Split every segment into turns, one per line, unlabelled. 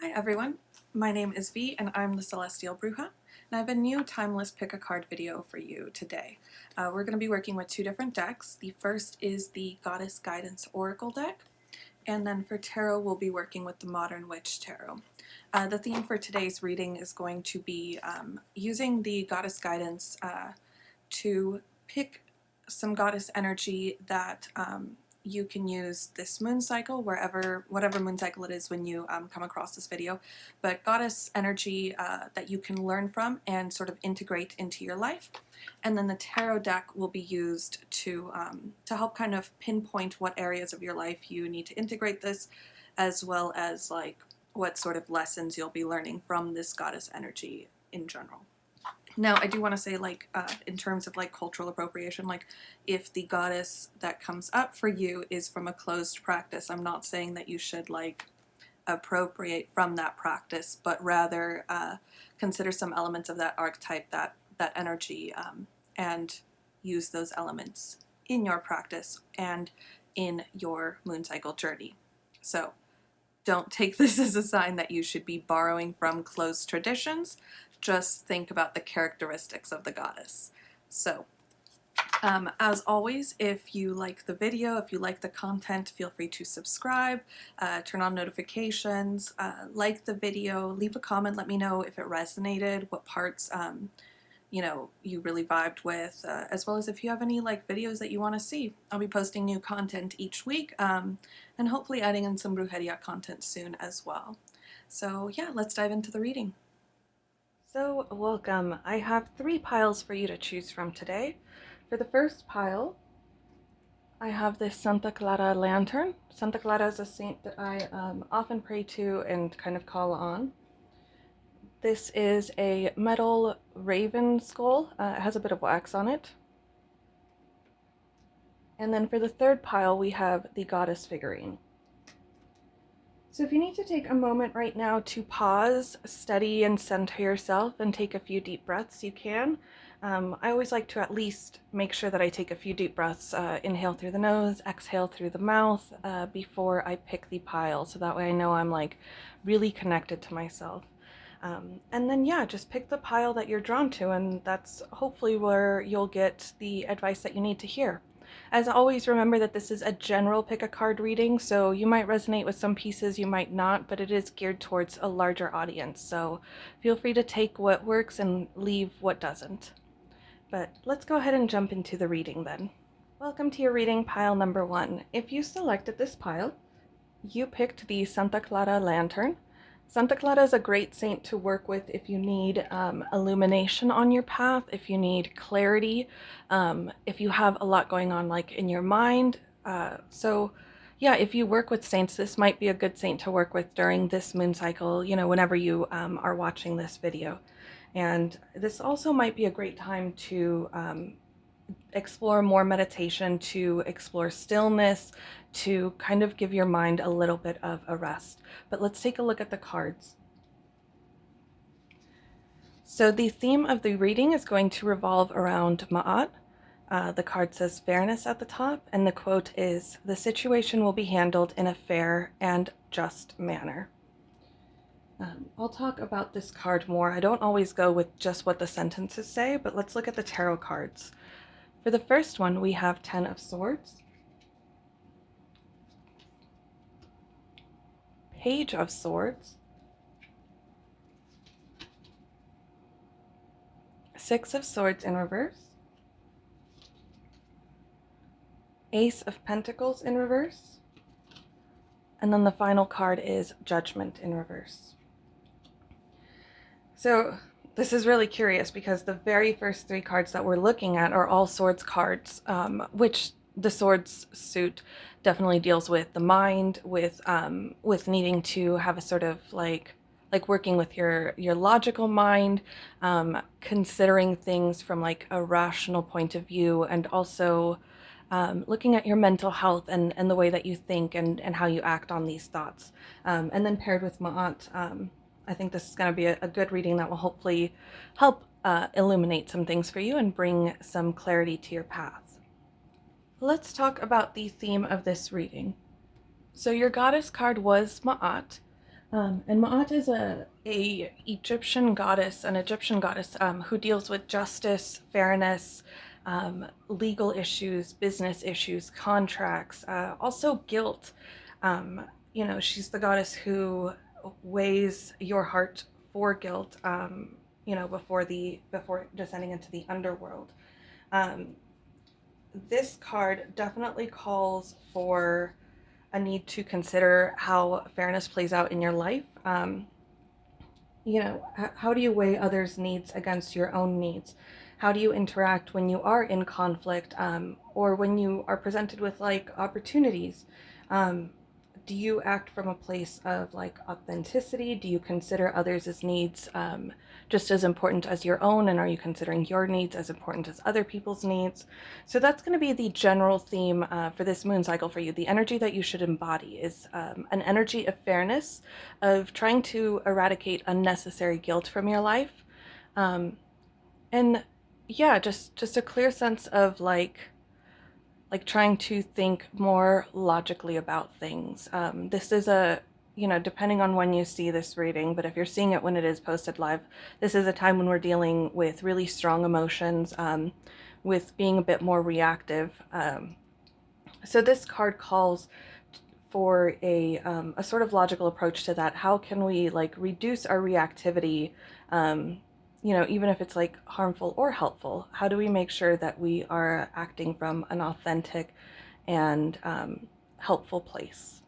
Hi everyone, my name is V and I'm the Celestial Bruja, and I have a new timeless pick a card video for you today. We're going to be working with two different decks. The first is the Goddess Guidance Oracle deck, and then for tarot we'll be working with the Modern Witch Tarot. The theme for today's reading is going to be using the Goddess Guidance to pick some goddess energy that you can use this moon cycle, whatever moon cycle it is when you come across this video, but goddess energy that you can learn from and sort of integrate into your life. And then the tarot deck will be used to help kind of pinpoint what areas of your life you need to integrate this, as well as like what sort of lessons you'll be learning from this goddess energy in general. Now, I do want to say, like, in terms of, like, cultural appropriation, like, if the goddess that comes up for you is from a closed practice, I'm not saying that you should, like, appropriate from that practice, but rather consider some elements of that archetype, that energy, and use those elements in your practice and in your moon cycle journey. So, don't take this as a sign that you should be borrowing from closed traditions. Just think about the characteristics of the goddess. So, as always, if you like the video, if you like the content, feel free to subscribe, turn on notifications, like the video, leave a comment, let me know if it resonated, what parts you really vibed with, as well as if you have any like videos that you want to see. I'll be posting new content each week, and hopefully adding in some brujeria content soon as well. So yeah, let's dive into the reading. So welcome. I have 3 piles for you to choose from today. For the first pile, I have this Santa Clara lantern. Santa Clara is a saint that I often pray to and kind of call on. This is a metal raven skull. It has a bit of wax on it. And then for the third pile, we have the goddess figurine. So if you need to take a moment right now to pause, steady, and center yourself and take a few deep breaths, you can. I always like to at least make sure that I take a few deep breaths, inhale through the nose, exhale through the mouth, before I pick the pile, so that way I know I'm like really connected to myself. And then yeah, just pick the pile that you're drawn to, and that's hopefully where you'll get the advice that you need to hear. As always, remember that this is a general pick a card reading, so you might resonate with some pieces, you might not, but it is geared towards a larger audience, so feel free to take what works and leave what doesn't. But let's go ahead and jump into the reading then. Welcome to your reading, pile number 1. If you selected this pile, you picked the Santa Clara lantern. Santa Clara is a great saint to work with if you need illumination on your path, if you need clarity, if you have a lot going on like in your mind. So yeah, if you work with saints, this might be a good saint to work with during this moon cycle, whenever you are watching this video. And this also might be a great time to explore more meditation, to explore stillness, to kind of give your mind a little bit of a rest. But let's take a look at the cards. So the theme of the reading is going to revolve around Ma'at. The card says fairness at the top, and the quote is, "The situation will be handled in a fair and just manner." I'll talk about this card more. I don't always go with just what the sentences say, but let's look at the tarot cards. For the first one, we have 10 of Swords, Page of Swords, 6 of Swords in reverse, Ace of Pentacles in reverse, and then the final card is Judgment in reverse. So this is really curious because the very first 3 cards that we're looking at are all Swords cards, which the Swords suit definitely deals with the mind, with needing to have a sort of like working with your logical mind, considering things from like a rational point of view, and also looking at your mental health and the way that you think and how you act on these thoughts. And then paired with Ma'at, I think this is going to be a good reading that will hopefully help illuminate some things for you and bring some clarity to your path. Let's talk about the theme of this reading. So your goddess card was Ma'at. And Ma'at is a Egyptian goddess, an Egyptian goddess who deals with justice, fairness, legal issues, business issues, contracts, also guilt. Um, you know, she's the goddess who weighs your heart for guilt. You know, before descending into the underworld. Um, this card definitely calls for a need to consider how fairness plays out in your life. You know, how do you weigh others' needs against your own needs? How do you interact when you are in conflict, or when you are presented with like opportunities? Um, do you act from a place of like authenticity? Do you consider others' needs just as important as your own? And are you considering your needs as important as other people's needs? So that's going to be the general theme for this moon cycle for you. The energy that you should embody is an energy of fairness, of trying to eradicate unnecessary guilt from your life. Um, and yeah, just a clear sense of like trying to think more logically about things. This is a, you know, depending on when you see this reading, but if you're seeing it when it is posted live, this is a time when we're dealing with really strong emotions, with being a bit more reactive. So this card calls for a sort of logical approach to that. How can we like reduce our reactivity? You know, even if it's like harmful or helpful, how do we make sure that we are acting from an authentic and helpful place?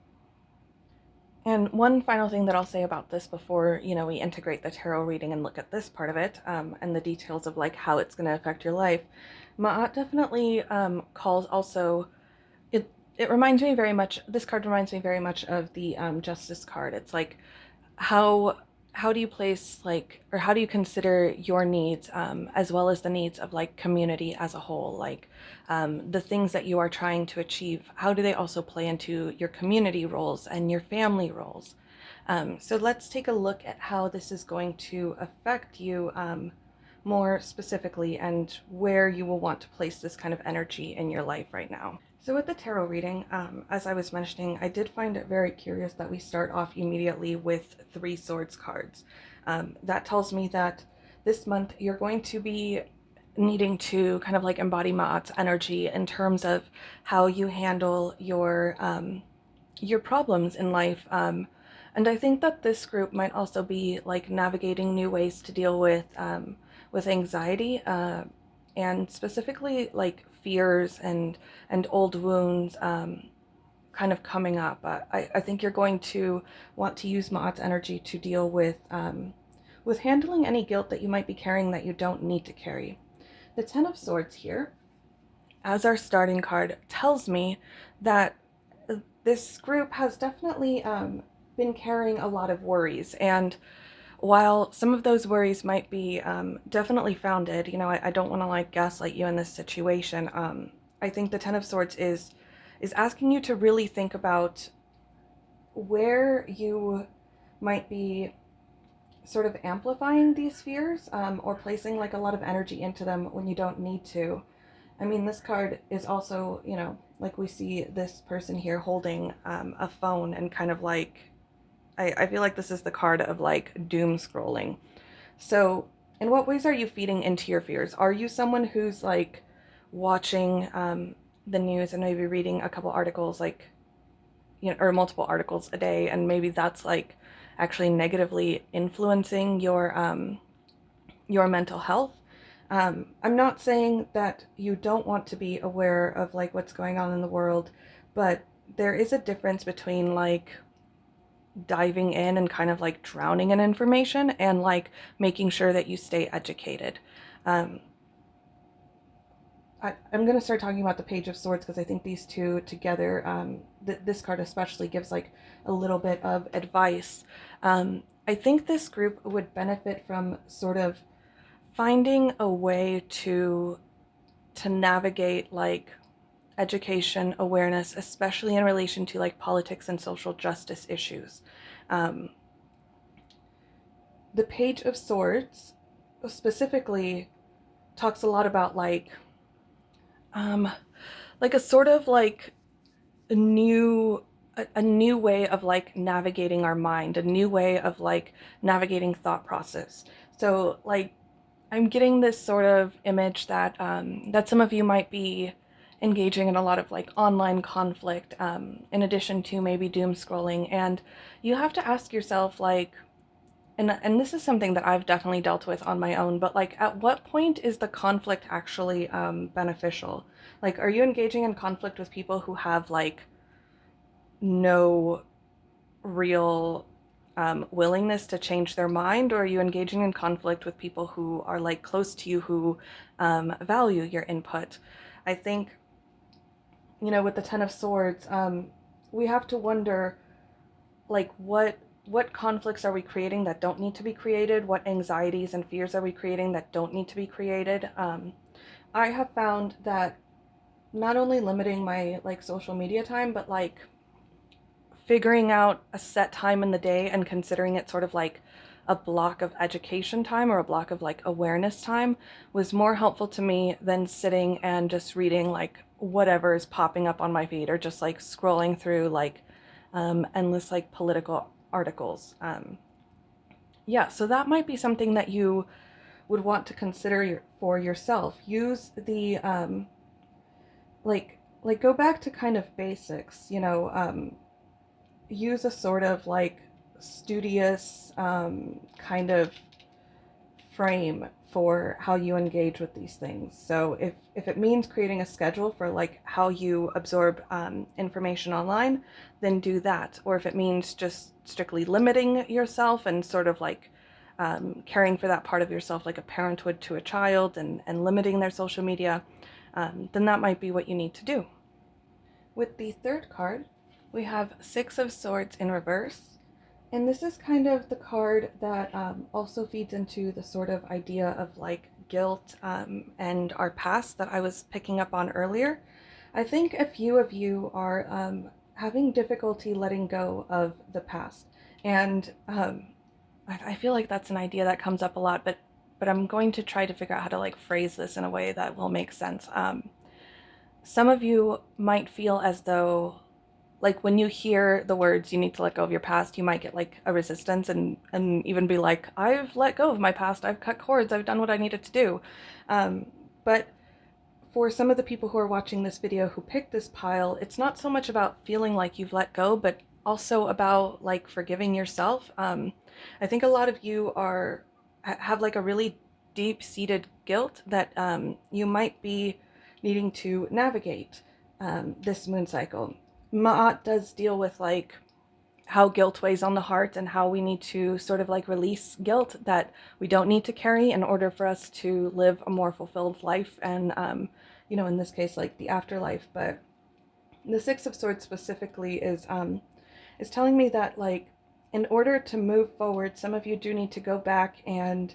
And one final thing that I'll say about this before, you know, we integrate the tarot reading and look at this part of it, and the details of like how it's going to affect your life. Ma'at definitely calls also, it reminds me very much, this card reminds me very much of the Justice card. It's like how how do you place like, or how do you consider your needs, as well as the needs of like community as a whole, like the things that you are trying to achieve, how do they also play into your community roles and your family roles? So let's take a look at how this is going to affect you more specifically, and where you will want to place this kind of energy in your life right now. So with the tarot reading, as I was mentioning, I did find it very curious that we start off immediately with Three Swords cards. That tells me that this month you're going to be needing to kind of like embody Ma'at's energy in terms of how you handle your problems in life. And I think that this group might also be like navigating new ways to deal with anxiety, and specifically like fears and old wounds, kind of coming up. I think you're going to want to use Ma'at's energy to deal with handling any guilt that you might be carrying that you don't need to carry. The Ten of Swords here, as our starting card, tells me that this group has definitely been carrying a lot of worries. And while some of those worries might be definitely founded, you know, I don't want to like gaslight you in this situation. I think the Ten of Swords is asking you to really think about where you might be sort of amplifying these fears, or placing like a lot of energy into them when you don't need to. I mean, this card is also, you know, like we see this person here holding a phone and kind of like, I feel like this is the card of like doom scrolling. So, in what ways are you feeding into your fears? Are you someone who's like watching the news and maybe reading a couple articles, like, you know, or multiple articles a day, and maybe that's like actually negatively influencing your mental health? I'm not saying that you don't want to be aware of like what's going on in the world, but there is a difference between like diving in and kind of like drowning in information and like making sure that you stay educated. Um, I'm going to start talking about the Page of Swords because I think these two together, this card especially, gives like a little bit of advice. I think this group would benefit from sort of finding a way to navigate like education awareness, especially in relation to like politics and social justice issues. Um, the Page of Swords specifically talks a lot about um, like a sort of like a new a new way of like navigating our mind, a new way of like navigating thought process. So like I'm getting this sort of image that that some of you might be engaging in a lot of like online conflict, in addition to maybe doom scrolling, and you have to ask yourself like, and this is something that I've definitely dealt with on my own, but like, at what point is the conflict actually beneficial? Like, are you engaging in conflict with people who have like no real willingness to change their mind, or are you engaging in conflict with people who are like close to you, who value your input? I think, you know, with the Ten of Swords, we have to wonder like what conflicts are we creating that don't need to be created? What anxieties and fears are we creating that don't need to be created? I have found that not only limiting my like social media time, but like figuring out a set time in the day and considering it sort of like a block of education time or a block of like awareness time was more helpful to me than sitting and just reading like whatever is popping up on my feed, or just like scrolling through like endless like political articles. Yeah, so that might be something that you would want to consider for yourself. Use the like go back to kind of basics, you know, use a sort of like studious kind of frame for how you engage with these things. So if it means creating a schedule for like how you absorb information online, then do that. Or if it means just strictly limiting yourself and sort of like caring for that part of yourself like a parent would to a child, and limiting their social media, then that might be what you need to do. With the third card, we have Six of Swords in reverse. And this is kind of the card that also feeds into the sort of idea of like guilt and our past that I was picking up on earlier. I think a few of you are having difficulty letting go of the past. And I feel like that's an idea that comes up a lot, but I'm going to try to figure out how to like phrase this in a way that will make sense. Some of you might feel as though like when you hear the words you need to let go of your past, you might get like a resistance, and even be like, I've let go of my past, I've cut cords, I've done what I needed to do. But for some of the people who are watching this video who picked this pile, it's not so much about feeling like you've let go, but also about like forgiving yourself. I think a lot of you have like a really deep-seated guilt that you might be needing to navigate this moon cycle. Ma'at does deal with like how guilt weighs on the heart and how we need to sort of like release guilt that we don't need to carry in order for us to live a more fulfilled life, and you know, in this case like the afterlife. But the Six of Swords specifically is telling me that like in order to move forward, some of you do need to go back and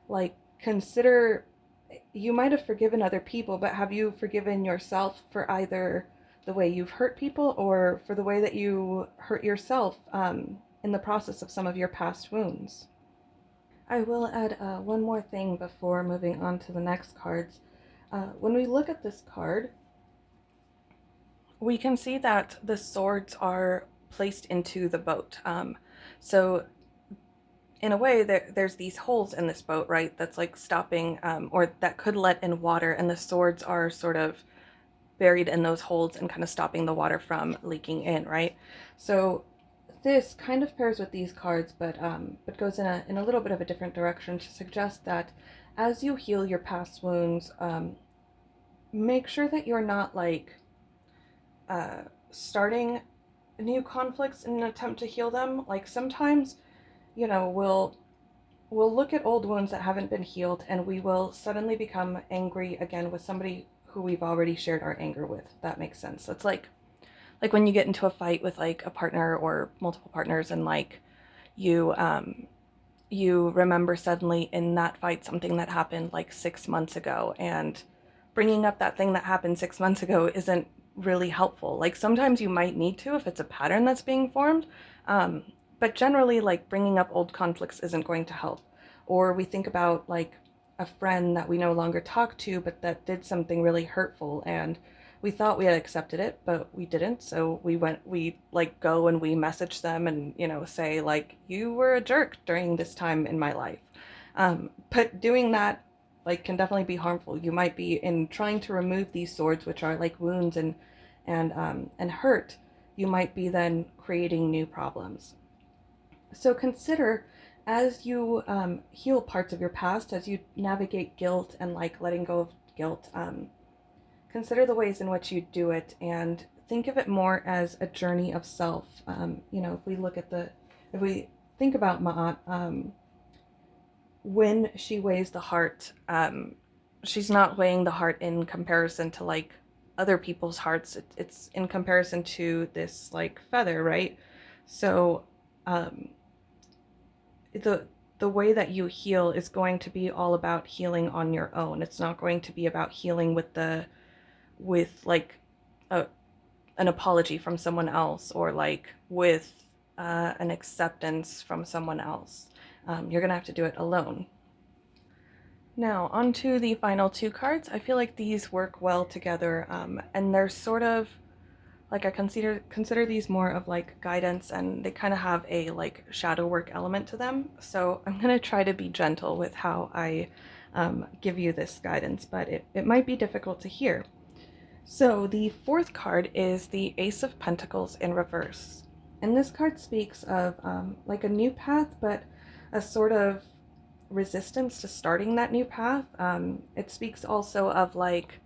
like consider, you might have forgiven other people, but have you forgiven yourself for either the way you've hurt people or for the way that you hurt yourself in the process of some of your past wounds? I will add one more thing before moving on to the next cards. When we look at this card, we can see that the swords are placed into the boat. So in a way, there's these holes in this boat, right? That's like stopping, or that could let in water, and the swords are sort of buried in those holes and kind of stopping the water from leaking in, right? So this kind of pairs with these cards, but goes in a little bit of a different direction to suggest that as you heal your past wounds, make sure that you're not like starting new conflicts in an attempt to heal them. Like sometimes, you know, we'll look at old wounds that haven't been healed, and we will suddenly become angry again with somebody who we've already shared our anger with. If that makes sense. So it's like when you get into a fight with like a partner or multiple partners, and like you remember suddenly in that fight something that happened like 6 months ago, and bringing up that thing that happened 6 months ago isn't really helpful. Like sometimes you might need to if it's a pattern that's being formed, um, but generally like bringing up old conflicts isn't going to help. Or we think about like a friend that we no longer talk to but that did something really hurtful, and we thought we had accepted it, but we didn't. So we like go and we message them and, you know, say like, you were a jerk during this time in my life. But doing that like can definitely be harmful. You might be in trying to remove these swords, which are like wounds and hurt. You might be then creating new problems. So consider as you heal parts of your past, as you navigate guilt and like letting go of guilt, consider the ways in which you do it and think of it more as a journey of self. You know, if we think about Ma'at, when she weighs the heart, she's not weighing the heart in comparison to like other people's hearts. It's in comparison to this like feather, right? So, um, the the way that you heal is going to be all about healing on your own. It's not going to be about healing with like a, an apology from someone else or like with an acceptance from someone else. You're gonna have to do it alone. Now, onto the final two cards. I feel like these work well together, and they're sort of like I consider these more of like guidance, and they kind of have a like shadow work element to them. So I'm gonna try to be gentle with how I give you this guidance, but it might be difficult to hear. So the fourth card is the Ace of Pentacles in reverse, and this card speaks of like a new path, but a sort of resistance to starting that new path. It speaks also of like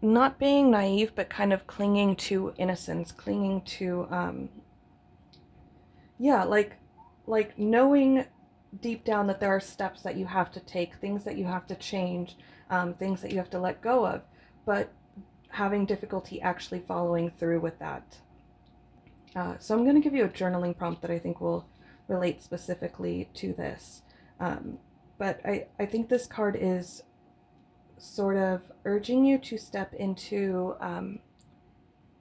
not being naive, but kind of clinging to innocence, clinging to, yeah, like knowing deep down that there are steps that you have to take, things that you have to change, things that you have to let go of, but having difficulty actually following through with that. So I'm going to give you a journaling prompt that I think will relate specifically to this. But I think this card is sort of urging you to step into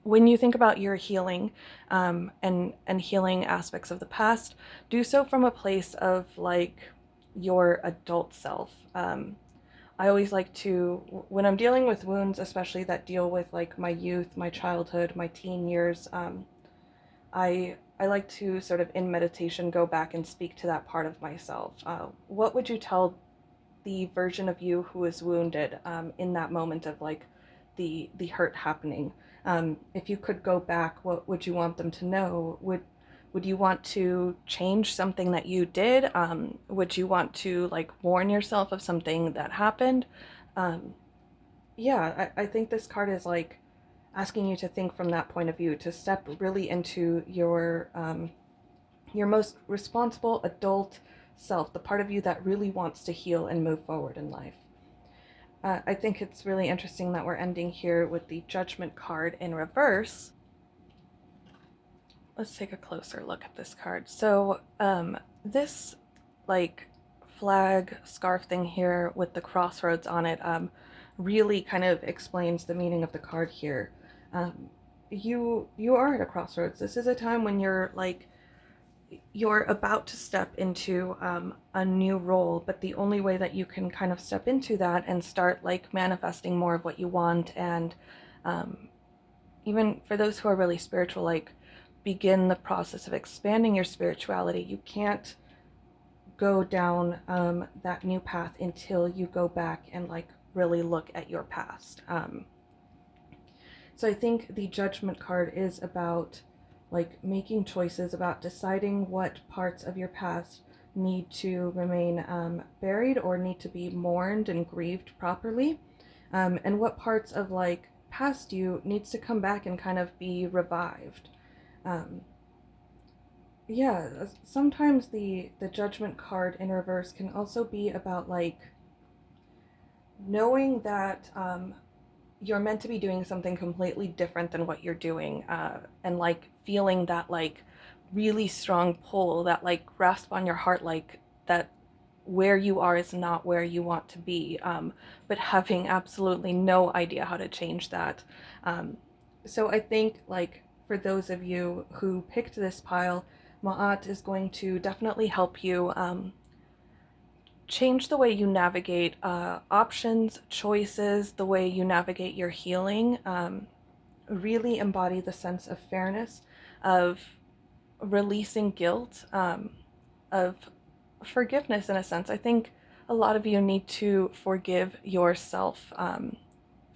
when you think about your healing and healing aspects of the past, do so from a place of like your adult self. I always like to, when I'm dealing with wounds, especially that deal with like my youth, my childhood, my teen years, I like to sort of in meditation go back and speak to that part of myself. What would you tell the version of you who is wounded in that moment of like the hurt happening? If you could go back, what would you want them to know? Would you want to change something that you did? Would you want to like warn yourself of something that happened? Yeah, I think this card is like asking you to think from that point of view, to step really into your most responsible adult self, the part of you that really wants to heal and move forward in life. I think it's really interesting that we're ending here with the Judgment card in reverse. Let's take a closer look at this card. So this like flag scarf thing here with the crossroads on it really kind of explains the meaning of the card here. You are at a crossroads. This is a time when you're about to step into a new role, but the only way that you can kind of step into that and start like manifesting more of what you want, and even for those who are really spiritual, like begin the process of expanding your spirituality, you can't go down that new path until you go back and like really look at your past. So I think the Judgment card is about like making choices, about deciding what parts of your past need to remain buried or need to be mourned and grieved properly, and what parts of like past you needs to come back and kind of be revived. Um, yeah, sometimes the Judgment card in reverse can also be about like knowing that you're meant to be doing something completely different than what you're doing, and like feeling that like really strong pull, that like grasp on your heart, like that where you are is not where you want to be, but having absolutely no idea how to change that. So I think like for those of you who picked this pile, Ma'at is going to definitely help you change the way you navigate options, choices, the way you navigate your healing. Really embody the sense of fairness, of releasing guilt, of forgiveness in a sense. I think a lot of you need to forgive yourself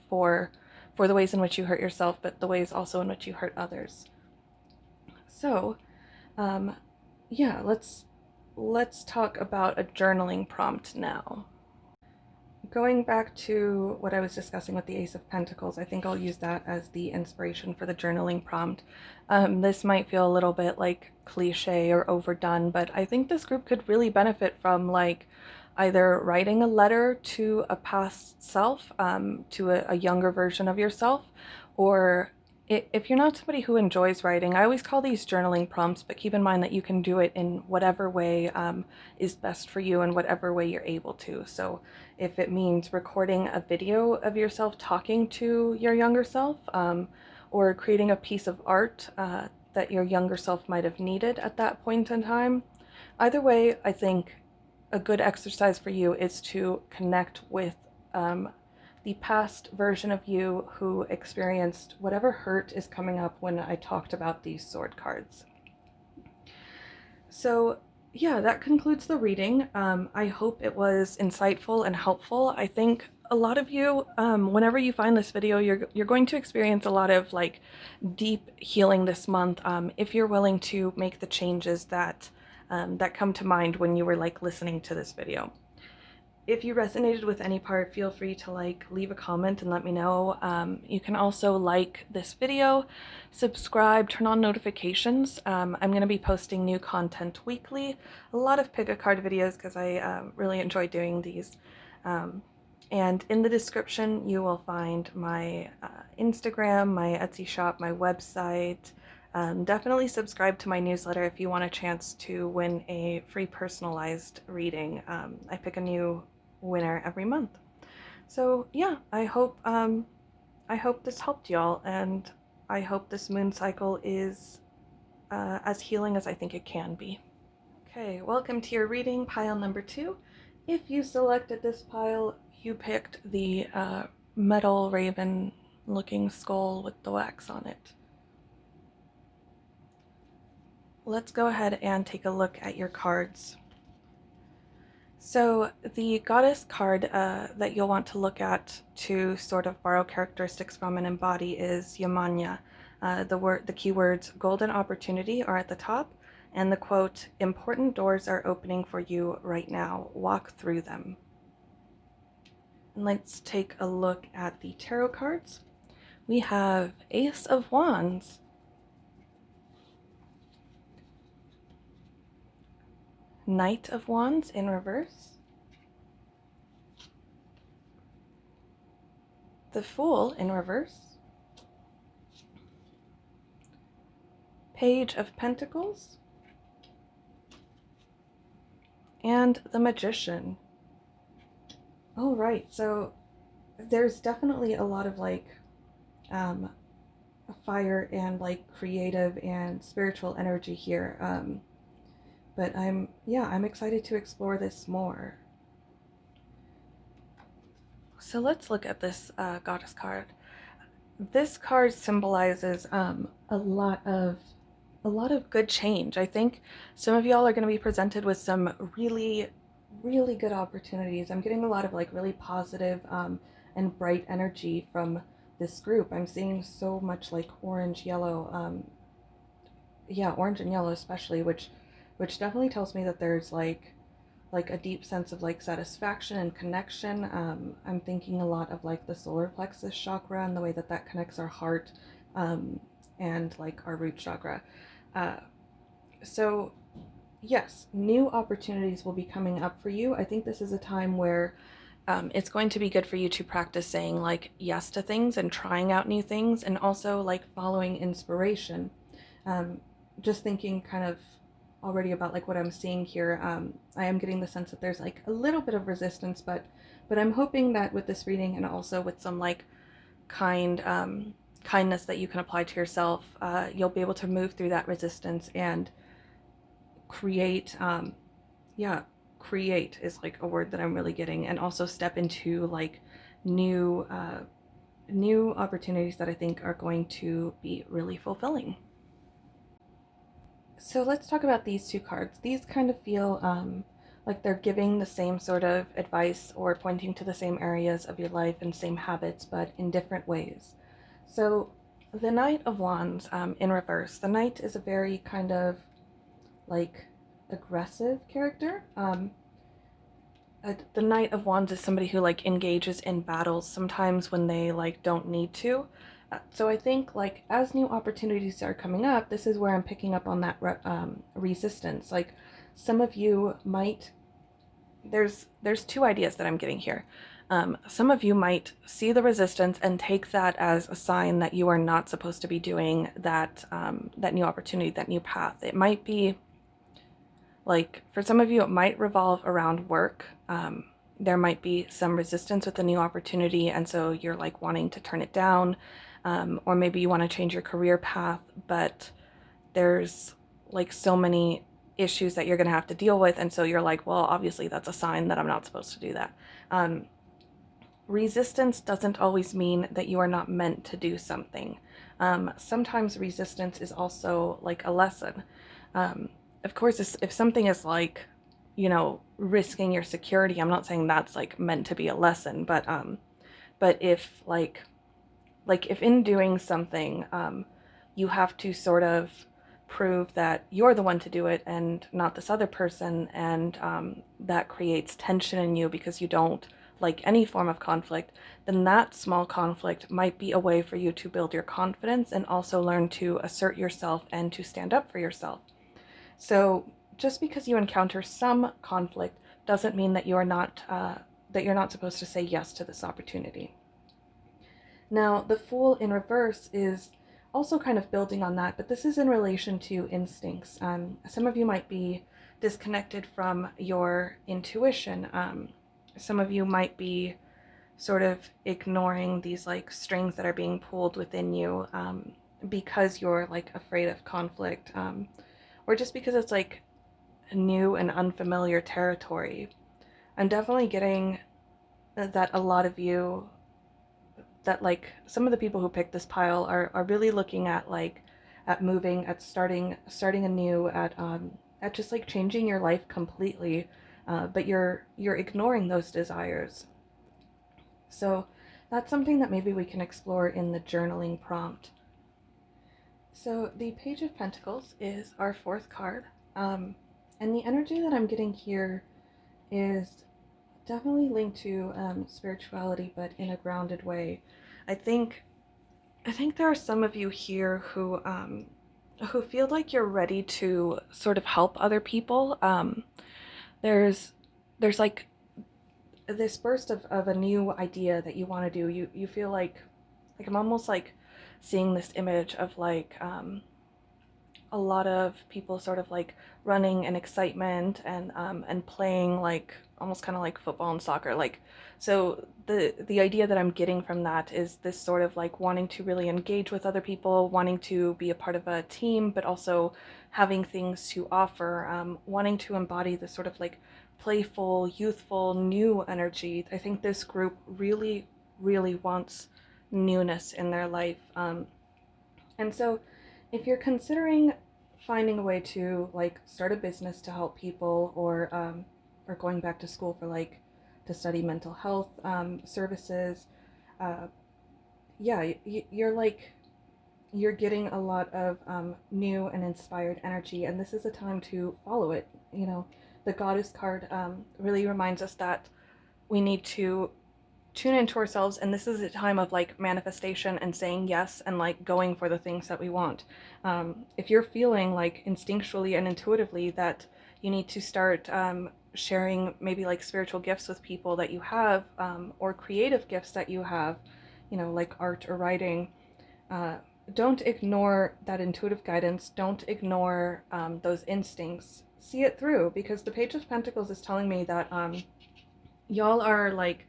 for the ways in which you hurt yourself, but the ways also in which you hurt others. So, yeah, let's talk about a journaling prompt now. Going back to what I was discussing with the Ace of Pentacles, I think I'll use that as the inspiration for the journaling prompt. This might feel a little bit like cliche or overdone, but I think this group could really benefit from like either writing a letter to a past self, to a younger version of yourself, or if you're not somebody who enjoys writing, I always call these journaling prompts, but keep in mind that you can do it in whatever way is best for you and whatever way you're able to. So if it means recording a video of yourself talking to your younger self, or creating a piece of art that your younger self might have needed at that point in time, either way, I think a good exercise for you is to connect with the past version of you who experienced whatever hurt is coming up when I talked about these sword cards. So yeah, that concludes the reading. I hope it was insightful and helpful. I think a lot of you, whenever you find this video, you're going to experience a lot of like deep healing this month, if you're willing to make the changes that that come to mind when you were like listening to this video. If you resonated with any part, feel free to like leave a comment and let me know. You can also like this video, subscribe, turn on notifications. I'm going to be posting new content weekly, a lot of pick a card videos because I really enjoy doing these. And in the description, you will find my Instagram, my Etsy shop, my website. Definitely subscribe to my newsletter if you want a chance to win a free personalized reading. I pick a new winner every month. So yeah, I hope this helped y'all, and I hope this moon cycle is as healing as I think it can be. Okay, welcome to your reading, pile number 2. If you selected this pile, you picked the metal raven looking skull with the wax on it. Let's go ahead and take a look at your cards. So the goddess card that you'll want to look at to sort of borrow characteristics from and embody is Yamanya. The keywords golden opportunity are at the top, and the quote, important doors are opening for you right now, walk through them. And let's take a look at the tarot cards. We have Ace of Wands, Knight of Wands in reverse, the Fool in reverse, Page of Pentacles, and the Magician. Oh, right, so there's definitely a lot of like fire and like creative and spiritual energy here. But I'm excited to explore this more. So let's look at this goddess card. This card symbolizes a lot of good change. I think some of y'all are going to be presented with some really good opportunities. I'm getting a lot of like really positive and bright energy from this group. I'm seeing so much like orange, yellow, orange and yellow especially, which definitely tells me that there's like a deep sense of like satisfaction and connection. I'm thinking a lot of like the solar plexus chakra and the way that that connects our heart and like our root chakra. So yes, new opportunities will be coming up for you. I think this is a time where it's going to be good for you to practice saying like yes to things and trying out new things, and also like following inspiration. Just thinking kind of already about like what I'm seeing here, I am getting the sense that there's like a little bit of resistance, but I'm hoping that with this reading and also with some like kindness that you can apply to yourself, you'll be able to move through that resistance and create create is like a word that I'm really getting, and also step into like new new opportunities that I think are going to be really fulfilling. So let's talk about these two cards. These kind of feel like they're giving the same sort of advice or pointing to the same areas of your life and same habits, but in different ways. So the Knight of Wands in reverse. The Knight is a very kind of like aggressive character. The Knight of Wands is somebody who like engages in battles sometimes when they like don't need to. So I think like as new opportunities are coming up, this is where I'm picking up on that resistance. Like some of you might, there's two ideas that I'm getting here. Some of you might see the resistance and take that as a sign that you are not supposed to be doing that that new opportunity, that new path. It might be like for some of you, it might revolve around work. There might be some resistance with a new opportunity, and so you're like wanting to turn it down, or maybe you want to change your career path, but there's like so many issues that you're going to have to deal with, and so you're like, well, obviously that's a sign that I'm not supposed to do that. Resistance doesn't always mean that you are not meant to do something. Sometimes resistance is also like a lesson. Of course, if something is like, you know, risking your security, I'm not saying that's like meant to be a lesson, but if like if in doing something, you have to sort of prove that you're the one to do it and not this other person, and that creates tension in you because you don't like any form of conflict, then that small conflict might be a way for you to build your confidence and also learn to assert yourself and to stand up for yourself. So just because you encounter some conflict doesn't mean that you're not supposed to say yes to this opportunity. Now, the Fool in reverse is also kind of building on that, but this is in relation to instincts. Some of you might be disconnected from your intuition. Some of you might be sort of ignoring these like strings that are being pulled within you because you're like afraid of conflict, or just because it's like new and unfamiliar territory. I'm definitely getting that a lot of you, that like some of the people who picked this pile are really looking at like at moving, at starting anew, at just like changing your life completely, but you're ignoring those desires. So that's something that maybe we can explore in the journaling prompt. So the Page of Pentacles is our fourth card, and the energy that I'm getting here is definitely linked to spirituality, but in a grounded way. I think there are some of you here who feel like you're ready to sort of help other people. There's like this burst of a new idea that you want to do. You feel like I'm almost like seeing this image of like a lot of people sort of like running in excitement and playing like almost kind of like football and soccer. Like, so the idea that I'm getting from that is this sort of like wanting to really engage with other people, wanting to be a part of a team, but also having things to offer, wanting to embody this sort of like playful, youthful, new energy. I think this group really, really wants newness in their life. And so if you're considering finding a way to like start a business to help people, or going back to school for like to study mental health services, yeah, you're like you're getting a lot of new and inspired energy, and this is a time to follow it. You know, the Goddess card really reminds us that we need to tune into ourselves, and this is a time of like manifestation and saying yes and like going for the things that we want. If you're feeling like instinctually and intuitively that you need to start sharing maybe like spiritual gifts with people that you have, or creative gifts that you have, you know, like art or writing, don't ignore that intuitive guidance. Don't ignore those instincts. See it through, because the Page of Pentacles is telling me that y'all are like,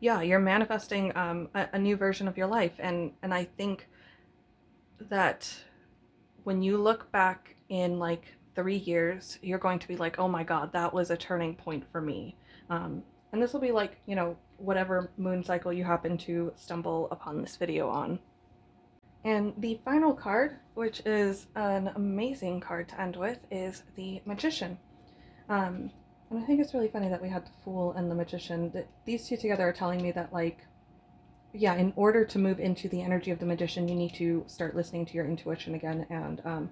yeah, you're manifesting a new version of your life, and I think that when you look back in like 3 years, you're going to be like, oh my God, that was a turning point for me. And this will be like, you know, whatever moon cycle you happen to stumble upon this video on. And the final card, which is an amazing card to end with, is the Magician. And I think it's really funny that we had the Fool and the Magician. These two together are telling me that, like, yeah, in order to move into the energy of the Magician, you need to start listening to your intuition again, and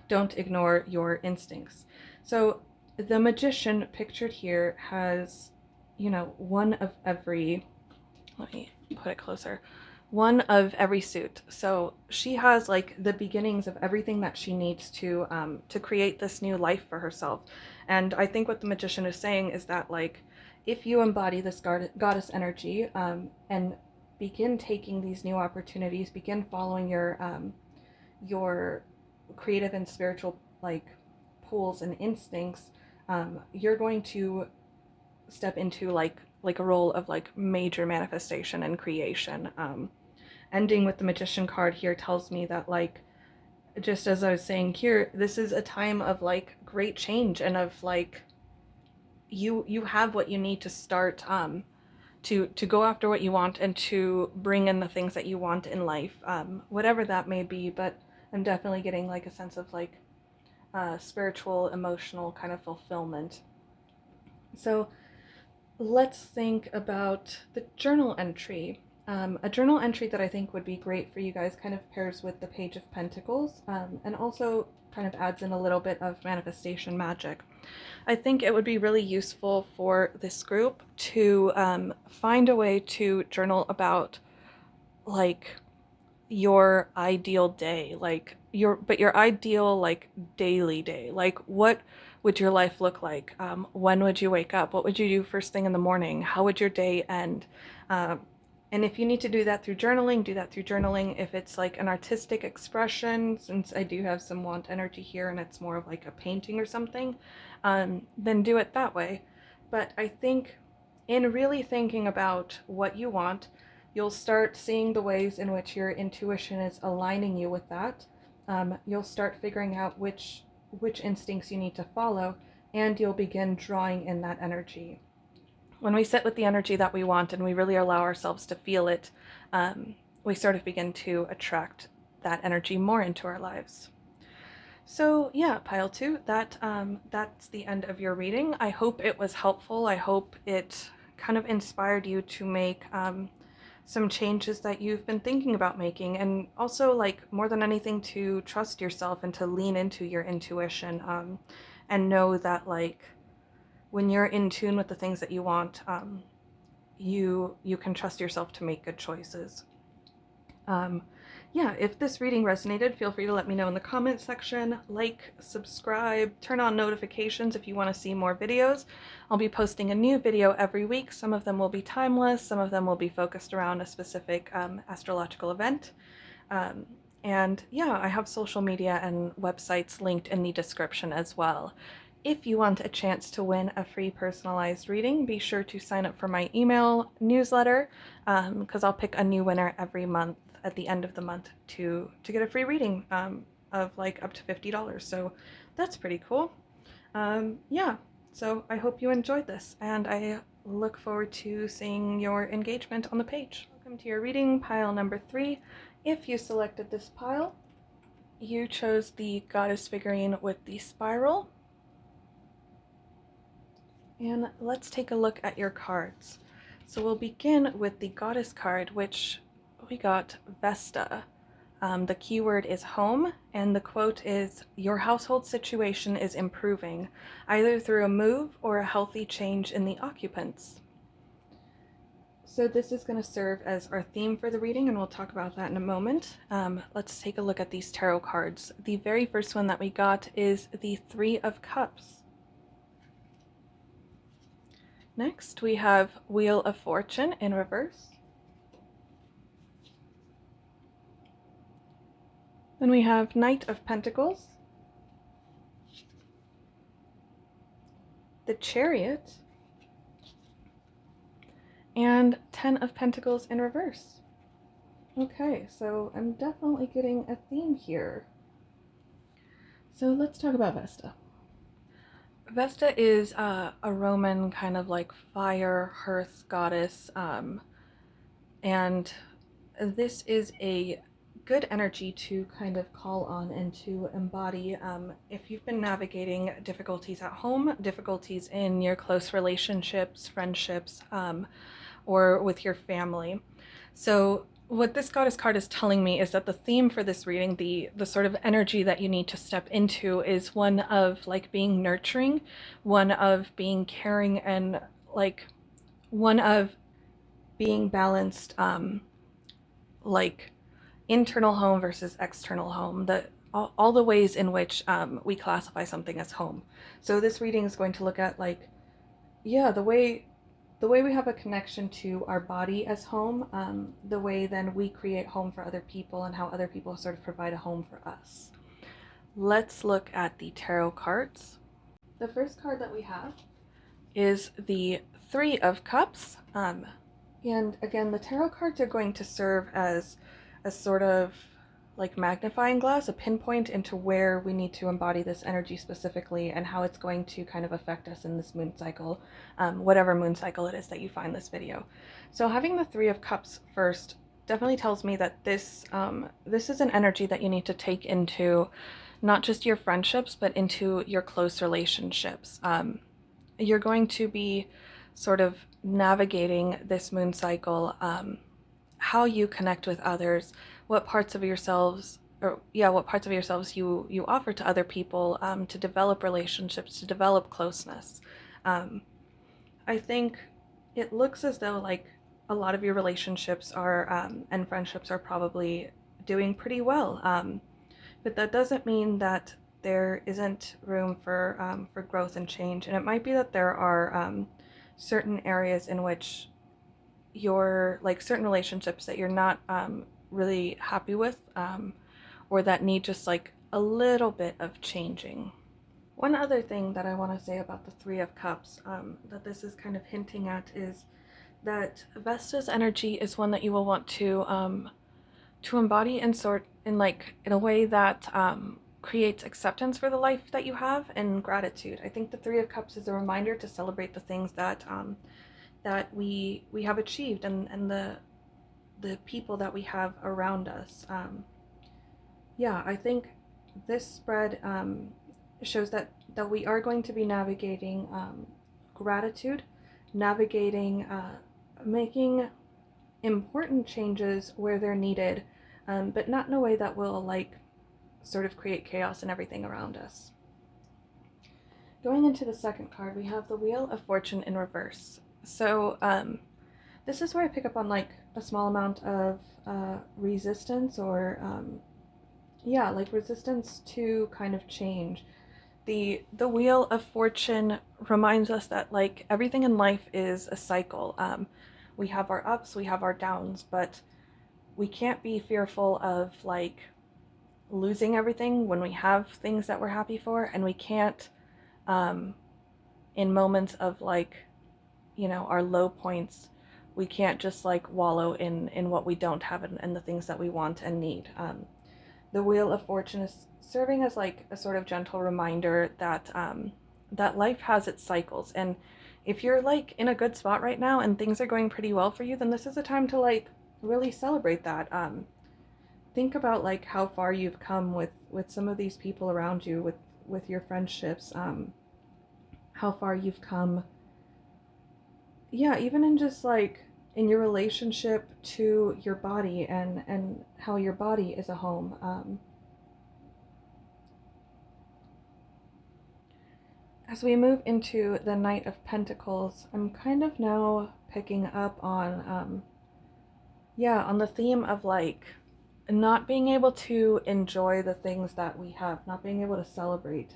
don't ignore your instincts. So the Magician pictured here has, you know, one of every, let me put it closer, one of every suit. So she has like the beginnings of everything that she needs to create this new life for herself. And I think what the Magician is saying is that, like, if you embody this goddess energy, and begin taking these new opportunities, begin following your creative and spiritual, like, pulls and instincts, you're going to step into like a role of like major manifestation and creation. Ending with the Magician card here tells me that, like, just as I was saying here, this is a time of like great change, and of like you have what you need to start to go after what you want and to bring in the things that you want in life, whatever that may be. But I'm definitely getting like a sense of like spiritual, emotional kind of fulfillment. So let's think about the journal entry. A journal entry that I think would be great for you guys kind of pairs with the Page of Pentacles, and also kind of adds in a little bit of manifestation magic. I think it would be really useful for this group to find a way to journal about, like, your ideal day, like your ideal, like, daily day. Like, what would your life look like? When would you wake up? What would you do first thing in the morning? How would your day end? And if you need to do that through journaling, do that through journaling. If it's like an artistic expression, since I do have some want energy here and it's more of like a painting or something, then do it that way. But I think in really thinking about what you want, you'll start seeing the ways in which your intuition is aligning you with that. You'll start figuring out which instincts you need to follow, and you'll begin drawing in that energy. When we sit with the energy that we want and we really allow ourselves to feel it, we sort of begin to attract that energy more into our lives. So yeah, pile 2, that's the end of your reading. I hope it was helpful. I hope it kind of inspired you to make some changes that you've been thinking about making, and also, like, more than anything, to trust yourself and to lean into your intuition, and know that, like, when you're in tune with the things that you want, you can trust yourself to make good choices. Yeah, if this reading resonated, feel free to let me know in the comments section. Like, subscribe, turn on notifications if you want to see more videos. I'll be posting a new video every week. Some of them will be timeless, some of them will be focused around a specific astrological event. And yeah, I have social media and websites linked in the description as well. If you want a chance to win a free personalized reading, be sure to sign up for my email newsletter, because I'll pick a new winner every month at the end of the month to get a free reading of like up to $50. So that's pretty cool. Yeah, so I hope you enjoyed this, and I look forward to seeing your engagement on the page. Welcome to your reading, pile number 3. If you selected this pile, you chose the goddess figurine with the spiral. And let's take a look at your cards. So we'll begin with the goddess card, which we got Vesta. The keyword is home, and the quote is, "Your household situation is improving, either through a move or a healthy change in the occupants." So this is going to serve as our theme for the reading, and we'll talk about that in a moment. Let's take a look at these tarot cards. The very first one that we got is the Three of Cups. Next, we have Wheel of Fortune in reverse. Then we have Knight of Pentacles, the Chariot, and Ten of Pentacles in reverse. Okay, so I'm definitely getting a theme here. So let's talk about Vesta. Vesta is a Roman kind of like fire hearth goddess, and this is a good energy to kind of call on and to embody if you've been navigating difficulties at home, difficulties in your close relationships, friendships, or with your family. So what this goddess card is telling me is that the theme for this reading, the sort of energy that you need to step into, is one of like being nurturing, one of being caring, and like one of being balanced, like internal home versus external home, all the ways in which we classify something as home. So this reading is going to look at like, yeah, the way we have a connection to our body as home, the way then we create home for other people, and how other people sort of provide a home for us. Let's look at the tarot cards. The first card that we have is the Three of Cups. And again, the tarot cards are going to serve as a sort of like magnifying glass, a pinpoint into where we need to embody this energy specifically and how it's going to kind of affect us in this moon cycle, whatever moon cycle it is that you find this video. So having the Three of Cups first definitely tells me that this is an energy that you need to take into not just your friendships, but into your close relationships. You're going to be sort of navigating this moon cycle, how you connect with others, what parts of yourselves, what parts of yourselves you offer to other people, to develop relationships, to develop closeness. I think it looks as though like a lot of your relationships are and friendships are probably doing pretty well, but that doesn't mean that there isn't room for growth and change. And it might be that there are certain areas in which you're like certain relationships that you're not really happy with, or that need just like a little bit of changing. One other thing that I want to say about the Three of Cups, that this is kind of hinting at, is that Vesta's energy is one that you will want to embody and sort in like in a way that creates acceptance for the life that you have and gratitude. I think the Three of Cups is a reminder to celebrate the things that that we have achieved, and the people that we have around us. Yeah, I think this spread shows that we are going to be navigating gratitude, navigating making important changes where they're needed, but not in a way that will like sort of create chaos and everything around us. Going into the second card, we have the Wheel of Fortune in reverse. So this is where I pick up on like a small amount of resistance, or like resistance to kind of change. The Wheel of Fortune reminds us that like everything in life is a cycle. We have our ups, we have our downs, but we can't be fearful of like losing everything when we have things that we're happy for, and we can't in moments of like, you know, our low points, we can't just like wallow in what we don't have, and the things that we want and need. The Wheel of Fortune is serving as like a sort of gentle reminder that that life has its cycles, and if you're like in a good spot right now and things are going pretty well for you, then this is a time to like really celebrate that. Think about like how far you've come with some of these people around you, with your friendships, how far you've come, yeah, even in just like in your relationship to your body, and how your body is a home. As we move into the Knight of Pentacles, I'm kind of now picking up on on the theme of like not being able to enjoy the things that we have, not being able to celebrate.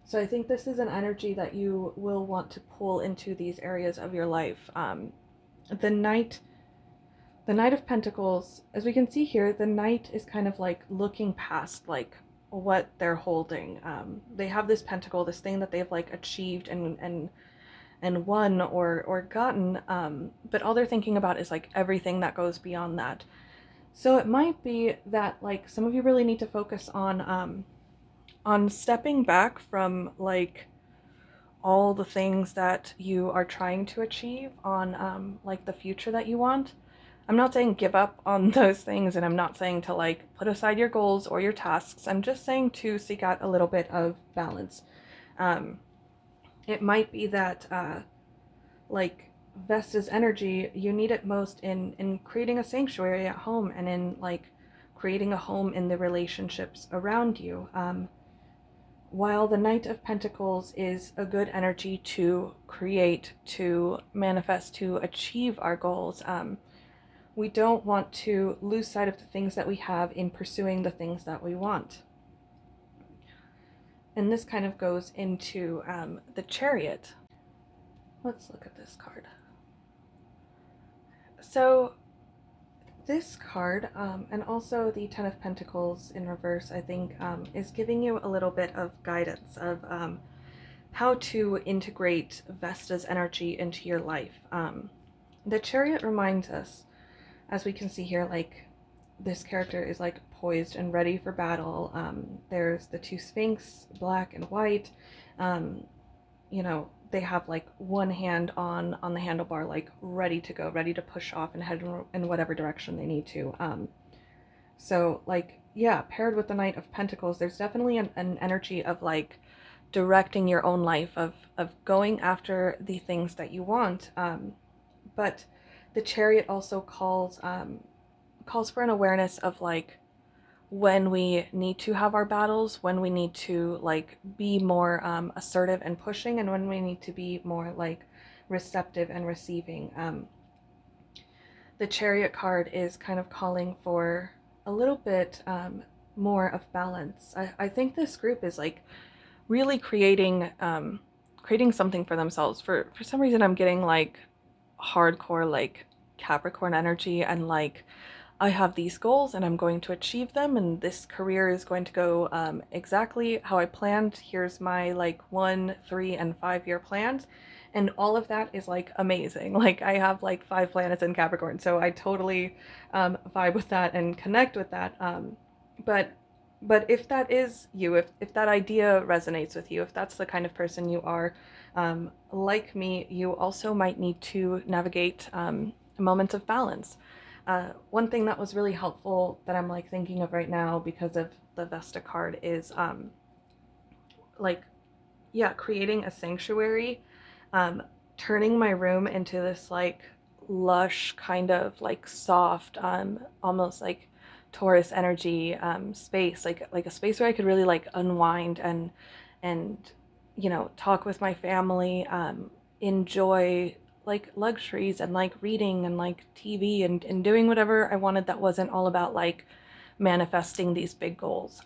So I think this is an energy that you will want to pull into these areas of your life. The Knight of Pentacles, as we can see here, the Knight is kind of like looking past like what they're holding. They have this pentacle, this thing that they've like achieved and won or gotten, but all they're thinking about is like everything that goes beyond that. So it might be that like some of you really need to focus on stepping back from like all the things that you are trying to achieve, on like the future that you want. I'm not saying give up on those things, and I'm not saying to like put aside your goals or your tasks. I'm just saying to seek out a little bit of balance. Um, it might be that like Vesta's energy, you need it most in creating a sanctuary at home, and in like creating a home in the relationships around you. While the Knight of Pentacles is a good energy to create, to manifest, to achieve our goals, we don't want to lose sight of the things that we have in pursuing the things that we want. And this kind of goes into the Chariot. Let's look at this card. So this card, and also the Ten of Pentacles in reverse, I think, is giving you a little bit of guidance of how to integrate Vesta's energy into your life. The Chariot reminds us, as we can see here, like this character is like poised and ready for battle. There's the two Sphinx, black and white. You know, they have like one hand on the handlebar, like ready to go, ready to push off and head in whatever direction they need to. So like, yeah, paired with the Knight of Pentacles, there's definitely an energy of like directing your own life, of going after the things that you want. But the Chariot also calls for an awareness of like when we need to have our battles, when we need to like be more assertive and pushing, and when we need to be more like receptive and receiving. The Chariot card is kind of calling for a little bit more of balance. I think this group is like really creating something for themselves. For some reason, I'm getting like hardcore like Capricorn energy, and like I have these goals and I'm going to achieve them, and this career is going to go exactly how I planned. Here's my like 1, 3, and 5 year plans. And all of that is like amazing. Like I have like 5 planets in Capricorn, so I totally vibe with that and connect with that. But if that is you, if that idea resonates with you, if that's the kind of person you are, like me, you also might need to navigate moments of balance. One thing that was really helpful that I'm like thinking of right now because of the Vesta card is like, yeah, creating a sanctuary, turning my room into this like lush kind of like soft, almost like Taurus energy space, like a space where I could really like unwind and you know, talk with my family, enjoy like luxuries and like reading and like TV and doing whatever I wanted that wasn't all about like manifesting these big goals.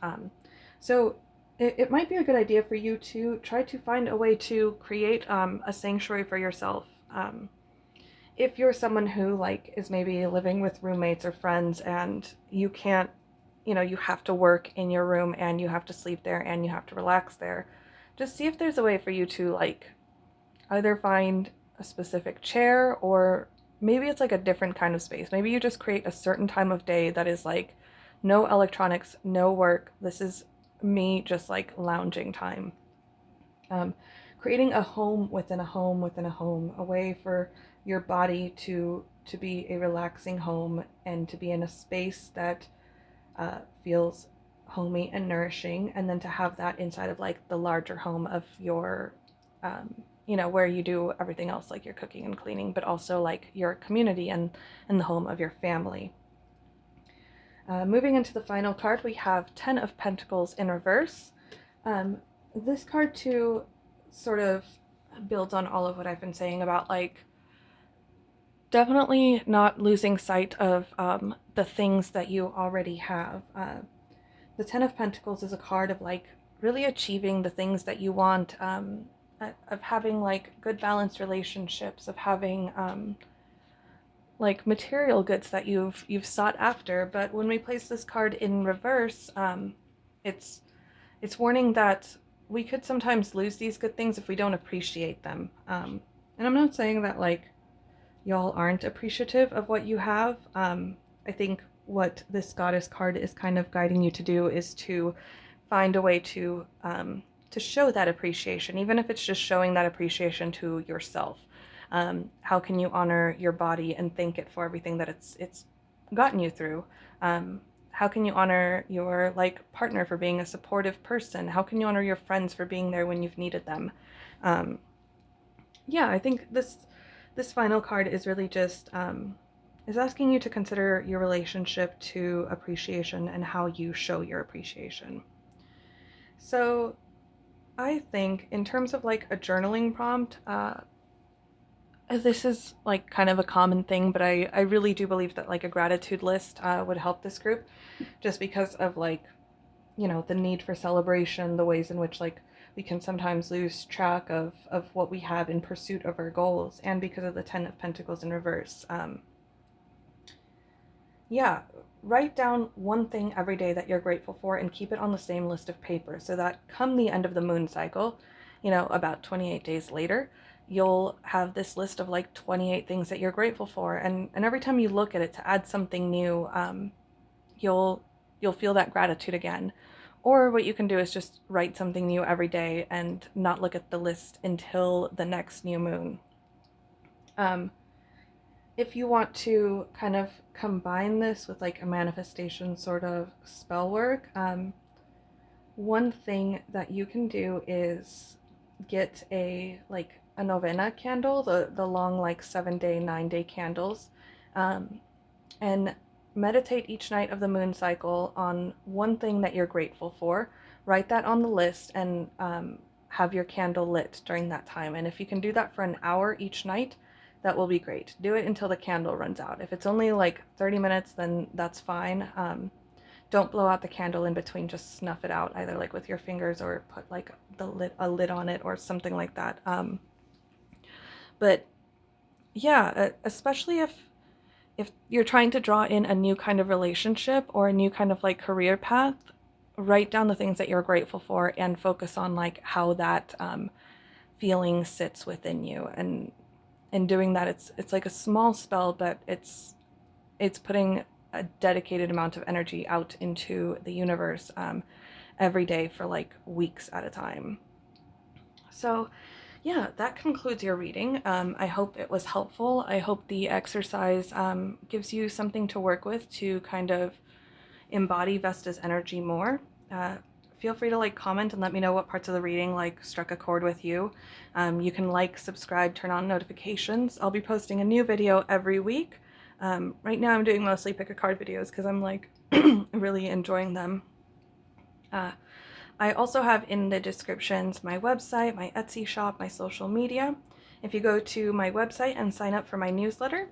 So it might be a good idea for you to try to find a way to create a sanctuary for yourself. If you're someone who like is maybe living with roommates or friends and you can't, you know, you have to work in your room and you have to sleep there and you have to relax there, just see if there's a way for you to like either find a specific chair, or maybe it's like a different kind of space. Maybe you just create a certain time of day that is like no electronics, no work. This is me just like lounging time. Creating a home within a home within a home, a way for your body to be a relaxing home and to be in a space that feels homey and nourishing, and then to have that inside of like the larger home of your you know, where you do everything else, like your cooking and cleaning, but also like your community and the home of your family. Moving into the final card, we have Ten of Pentacles in reverse. This card too sort of builds on all of what I've been saying about like definitely not losing sight of the things that you already have. The Ten of Pentacles is a card of like really achieving the things that you want, of having like good balanced relationships, of having like material goods that you've sought after. But when we place this card in reverse, it's warning that we could sometimes lose these good things if we don't appreciate them. And I'm not saying that like y'all aren't appreciative of what you have. I think what this Goddess card is kind of guiding you to do is to find a way to show that appreciation, even if it's just showing that appreciation to yourself. How can you honor your body and thank it for everything that it's gotten you through? How can you honor your partner for being a supportive person? How can you honor your friends for being there when you've needed them? Yeah, I think this final card is really just is asking you to consider your relationship to appreciation and how you show your appreciation. So I think in terms of a journaling prompt, this is kind of a common thing, but I really do believe that a gratitude list would help this group, just because of the need for celebration, the ways in which we can sometimes lose track of what we have in pursuit of our goals, and because of the Ten of Pentacles in reverse. Yeah, write down one thing every day that you're grateful for and keep it on the same list of paper, so that come the end of the moon cycle, about 28 days later, you'll have this list of 28 things that you're grateful for, and every time you look at it to add something new, you'll feel that gratitude again. Or what you can do is just write something new every day and not look at the list until the next new moon. If you want to kind of combine this with a manifestation sort of spell work, one thing that you can do is get a novena candle, the long 7-day, 9-day candles, and meditate each night of the moon cycle on one thing that you're grateful for. Write that on the list and have your candle lit during that time. And if you can do that for an hour each night, that will be great. Do it until the candle runs out. If it's only 30 minutes, then that's fine. Don't blow out the candle in between, just snuff it out, either with your fingers or put a lid on it or something like that. But yeah, especially if you're trying to draw in a new kind of relationship or a new kind of career path, write down the things that you're grateful for and focus on how that feeling sits within you. And in doing that, it's a small spell, but it's putting a dedicated amount of energy out into the universe every day for weeks at a time. So yeah, that concludes your reading. I hope it was helpful. I hope the exercise gives you something to work with to kind of embody Vesta's energy more. Feel free to comment and let me know what parts of the reading struck a chord with you. You can subscribe, turn on notifications. I'll be posting a new video every week. Right now I'm doing mostly pick a card videos because I'm really enjoying them. I also have in the descriptions my website, my Etsy shop, my social media. If you go to my website and sign up for my newsletter,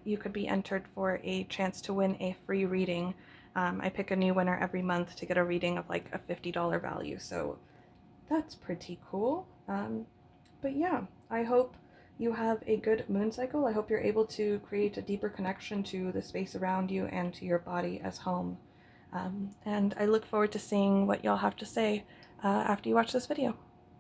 you could be entered for a chance to win a free reading. I pick a new winner every month to get a reading of a $50 value, so that's pretty cool. But yeah, I hope you have a good moon cycle. I hope you're able to create a deeper connection to the space around you and to your body as home. And I look forward to seeing what y'all have to say after you watch this video.